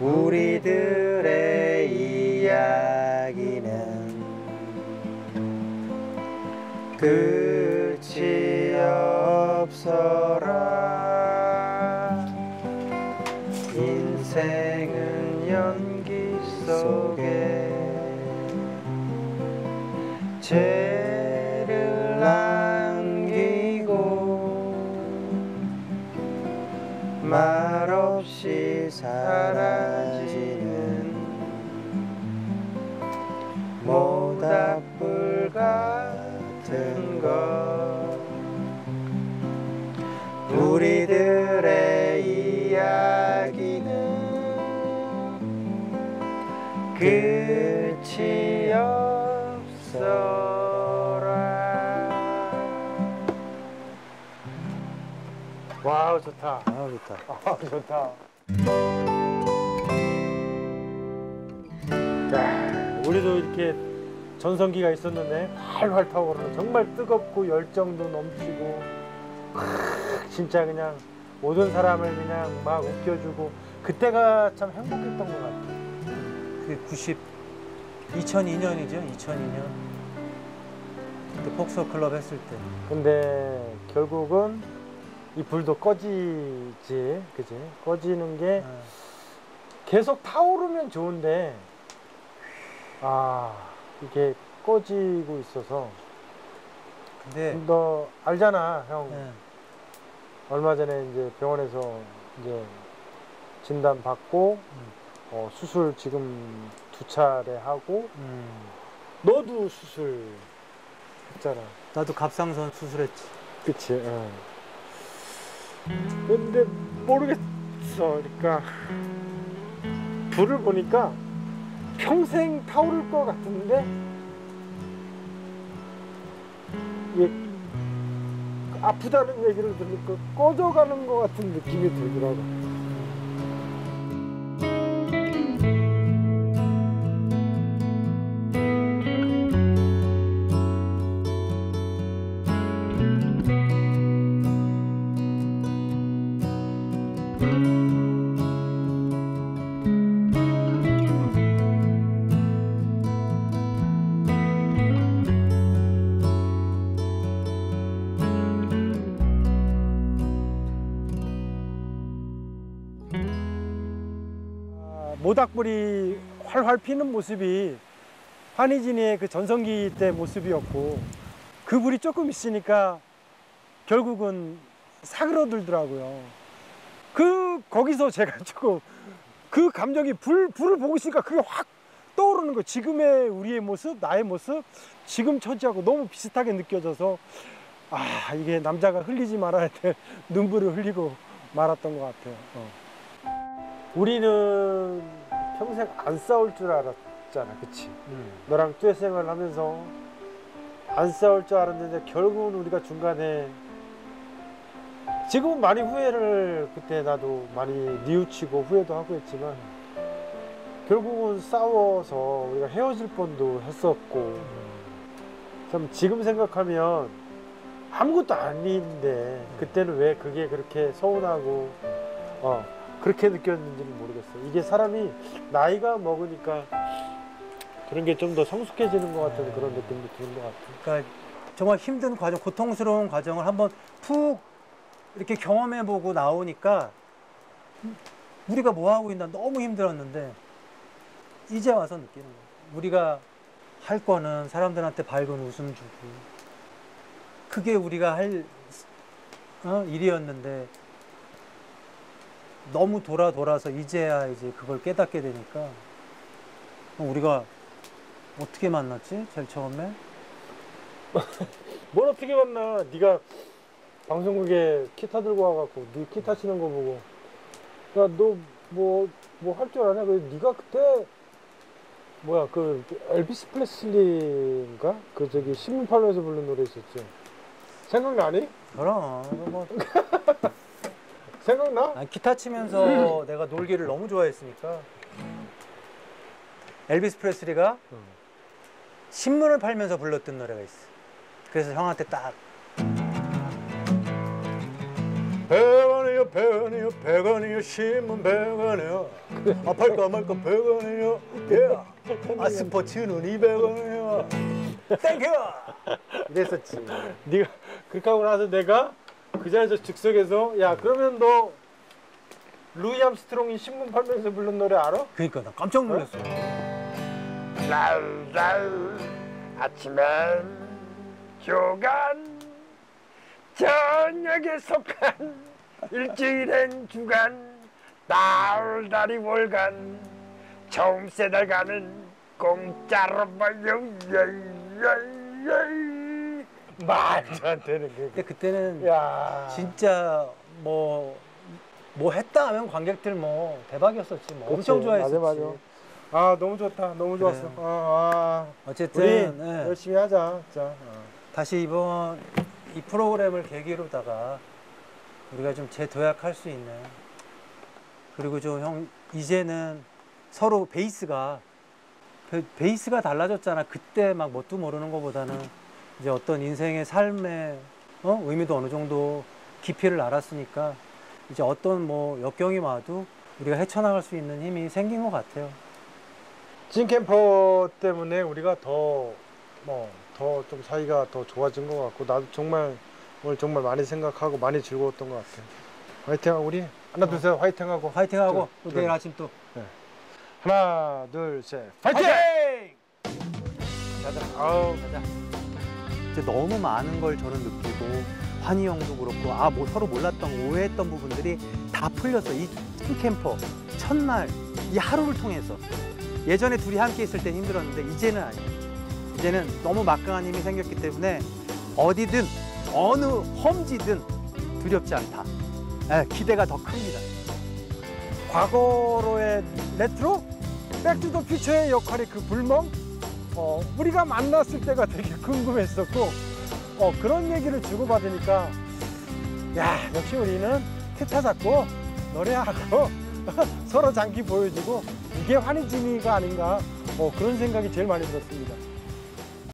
우리들의 이야기는 끝이 없어라. 인생은 연기 속에 죄를 남기고 말없이 사라지는 모닥불 같은 것. 우리들의 이야기는 끝이 없어라. 와우, 좋다. 아, 좋다. 아, 좋다. 야, 우리도 이렇게 전성기가 있었는데 활활 타오르는, 정말 뜨겁고 열정도 넘치고, 진짜 그냥 모든 사람을 그냥 막 웃겨주고, 그때가 참 행복했던 것 같아. 그게 2002년이죠. 2002년 그때 폭소 클럽 했을 때. 근데 결국은 이 불도 꺼지지, 그지? 꺼지는 게 계속 타오르면 좋은데, 아, 이게 꺼지고 있어서. 근데 너 알잖아, 형. 네. 얼마 전에 이제 병원에서 이제 진단 받고 수술 지금 2차례 하고. 너도 수술 했잖아. 나도 갑상선 수술했지. 그치. 응. 근데 모르겠어. 그러니까 불을 보니까 평생 타오를 것 같은데 이게 아프다는 얘기를 들으니까 꺼져가는 것 같은 느낌이 들더라고. 모닥불이 활활 피는 모습이 환희진이의 그 전성기 때 모습이었고, 그 불이 조금 있으니까 결국은 사그러들더라고요. 거기서 제가 조금 그 감정이 불을 보고 있으니까 그게 확 떠오르는 거예요. 지금의 우리의 모습, 나의 모습, 지금 처지하고 너무 비슷하게 느껴져서, 아, 이게 남자가 흘리지 말아야 될 눈물을 흘리고 말았던 것 같아요. 우리는 평생 안 싸울 줄 알았잖아, 그치? 너랑 듀엣 생활을 하면서 안 싸울 줄 알았는데 결국은 우리가 중간에, 지금은 많이 후회를, 그때 나도 많이 뉘우치고 후회도 하고 했지만 결국은 싸워서 우리가 헤어질 뻔도 했었고, 참 지금 생각하면 아무것도 아닌데 그때는 왜 그게 그렇게 서운하고 그렇게 느꼈는지는 모르겠어. 이게 사람이 나이가 먹으니까 그런 게 좀 더 성숙해지는 것 같은 그런 느낌도 드는 것 같아. 그러니까 정말 힘든 과정, 고통스러운 과정을 한번 푹 이렇게 경험해보고 나오니까 우리가 뭐 하고 있나 너무 힘들었는데 이제 와서 느끼는 거야. 우리가 할 거는 사람들한테 밝은 웃음 주고, 그게 우리가 할 일이었는데 너무 돌아서 이제야 이제 그걸 깨닫게 되니까, 우리가 어떻게 만났지? 제일 처음에? 뭘 어떻게 만나? 네가 방송국에 기타 들고 와갖고 네 기타 치는 거 보고, 야, 너 뭐 할 줄 아냐? 그래서 네가 그때 뭐야, 그 엘비스 프레슬리인가? 그 저기 신문팔로에서 부른 노래 있었지. 생각나니? 그럼 뭐 생각나? 아니, 기타 치면서 내가 놀기를 너무 좋아했으니까. 엘비스 프레슬리가 신문을 팔면서 불렀던 노래가 있어. 그래서 형한테 딱 100원이요 100원이요 100원이요 신문 100원이요, 아 팔까 말까 100원이요. 예. 아 스포츠는 200원이요. 땡큐. 이랬었지. 네가 그렇게 하고 나서 내가 그 자리에서 즉석에서 야 그러면 너 루이 암스트롱이 신문 팔면서 부른 노래 알아? 그러니까 나 깜짝 놀랐어. 랄랄 아침엔 교간 저녁에 속한 일주일엔 주간 달달이 월간 처음 세달 가는 공짜로 봐요 예예예 말도 안 되는 근데 그때는 야 진짜 뭐 했다 하면 관객들 뭐 대박이었었지. 뭐 엄청 그치, 좋아했었지. 맞아, 맞아. 아 너무 좋다 너무 좋았어. 그래. 우리 어쨌든 예. 열심히 하자 진짜. 다시 이번 이 프로그램을 계기로다가 우리가 좀 재도약할 수 있는, 그리고 좀 형 이제는 서로 베이스가 달라졌잖아. 그때 막 뭣도 모르는 것보다는 이제 어떤 인생의 삶의 의미도 어느 정도 깊이를 알았으니까 이제 어떤 뭐 역경이 와도 우리가 헤쳐나갈 수 있는 힘이 생긴 것 같아요. 진 캠퍼 때문에 우리가 더 좀 사이가 더 좋아진 것 같고 나도 정말 오늘 정말 많이 생각하고 많이 즐거웠던 것 같아. 화이팅하고 우리 하나 둘 셋 화이팅하고 화이팅하고 또 그래. 내일 아침 또 하나 둘 셋 화이팅! 가자. 아우 가자. 이제 너무 많은 걸 저는 느끼고 환희 형도 그렇고 뭐 서로 몰랐던 오해했던 부분들이 다 풀렸어. 이 캠퍼 첫날 이 하루를 통해서. 예전에 둘이 함께 있을 때 힘들었는데 이제는 아니야. 이제는 너무 막강한 힘이 생겼기 때문에 어디든 어느 험지든 두렵지 않다. 기대가 더 큽니다. 과거로의 레트로 백투더 퓨처의 역할이 그 불멍 우리가 만났을 때가 되게 궁금했었고 그런 얘기를 주고받으니까 야 역시 우리는 기타 잡고 노래하고 서로 장기 보여주고 이게 환희진이가 아닌가 그런 생각이 제일 많이 들었습니다.